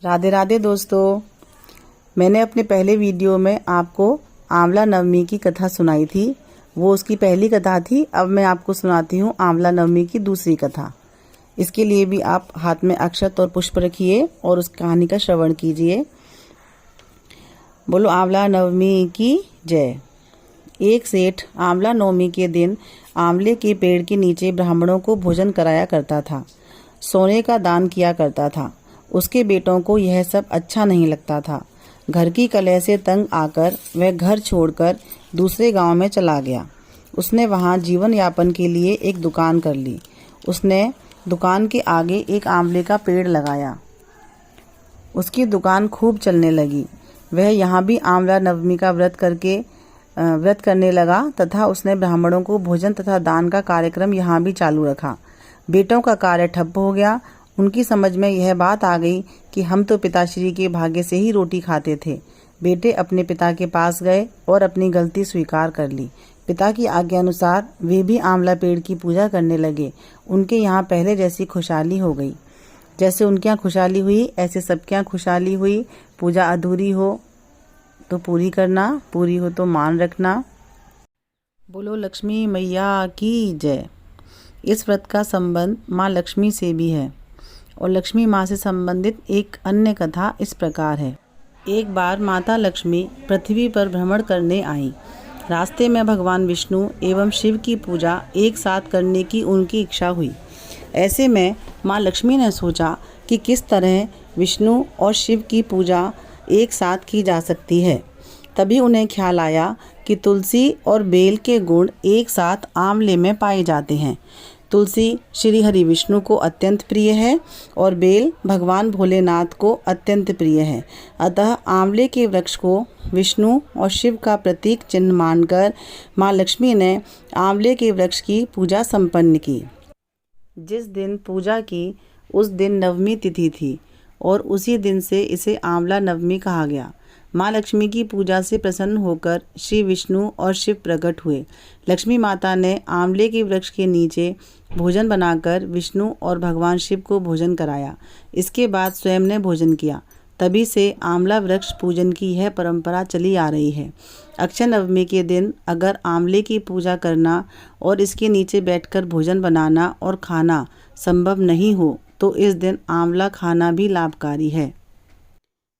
राधे राधे दोस्तों, मैंने अपने पहले वीडियो में आपको आंवला नवमी की कथा सुनाई थी। वो उसकी पहली कथा थी। अब मैं आपको सुनाती हूँ आंवला नवमी की दूसरी कथा। इसके लिए भी आप हाथ में अक्षत और पुष्प रखिए और उस कहानी का श्रवण कीजिए। बोलो आंवला नवमी की जय। एक सेठ आंवला नवमी के दिन आंवले के पेड़ के नीचे ब्राह्मणों को भोजन कराया करता था, सोने का दान किया करता था। उसके बेटों को यह सब अच्छा नहीं लगता था। घर की कलह से तंग आकर वह घर छोड़कर दूसरे गांव में चला गया। उसने वहां जीवन यापन के लिए एक दुकान कर ली। उसने दुकान के आगे एक आंवले का पेड़ लगाया। उसकी दुकान खूब चलने लगी। वह यहाँ भी आंवला नवमी का व्रत करने लगा तथा उसने ब्राह्मणों को भोजन तथा दान का कार्यक्रम यहाँ भी चालू रखा। बेटों का कार्य ठप्प हो गया। उनकी समझ में यह बात आ गई कि हम तो पिताश्री के भाग्य से ही रोटी खाते थे। बेटे अपने पिता के पास गए और अपनी गलती स्वीकार कर ली। पिता की आज्ञा अनुसार वे भी आंवला पेड़ की पूजा करने लगे। उनके यहाँ पहले जैसी खुशहाली हो गई। जैसे उनके यहाँ खुशहाली हुई ऐसे सबके यहाँ खुशहाली हुई। पूजा अधूरी हो तो पूरी करना, पूरी हो तो मान रखना। बोलो लक्ष्मी मैया की जय। इस व्रत का संबंध माँ लक्ष्मी से भी है और लक्ष्मी माँ से संबंधित एक अन्य कथा इस प्रकार है। एक बार माता लक्ष्मी पृथ्वी पर भ्रमण करने आई। रास्ते में भगवान विष्णु एवं शिव की पूजा एक साथ करने की उनकी इच्छा हुई। ऐसे में माँ लक्ष्मी ने सोचा कि किस तरह विष्णु और शिव की पूजा एक साथ की जा सकती है। तभी उन्हें ख्याल आया कि तुलसी और बेल के गुण एक साथ आंवले में पाए जाते हैं। तुलसी श्री हरि विष्णु को अत्यंत प्रिय है और बेल भगवान भोलेनाथ को अत्यंत प्रिय है। अतः आंवले के वृक्ष को विष्णु और शिव का प्रतीक चिन्ह मानकर माँ लक्ष्मी ने आंवले के वृक्ष की पूजा संपन्न की। जिस दिन पूजा की उस दिन नवमी तिथि थी और उसी दिन से इसे आंवला नवमी कहा गया। माँ लक्ष्मी की पूजा से प्रसन्न होकर श्री विष्णु और शिव प्रकट हुए। लक्ष्मी माता ने आंवले के वृक्ष के नीचे भोजन बनाकर विष्णु और भगवान शिव को भोजन कराया। इसके बाद स्वयं ने भोजन किया। तभी से आंवला वृक्ष पूजन की यह परंपरा चली आ रही है। अक्षय नवमी के दिन अगर आंवले की पूजा करना और इसके नीचे बैठकर भोजन बनाना और खाना संभव नहीं हो तो इस दिन आंवला खाना भी लाभकारी है।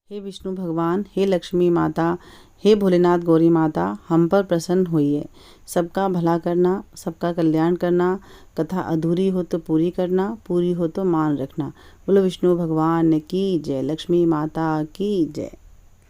हे विष्णु भगवान, हे लक्ष्मी माता, हे भोलेनाथ गौरी माता, हम पर प्रसन्न होइए। सबका भला करना, सबका कल्याण करना, कथा अधूरी हो तो पूरी करना, पूरी हो तो मान रखना। बोलो विष्णु भगवान की जय, लक्ष्मी माता की जय।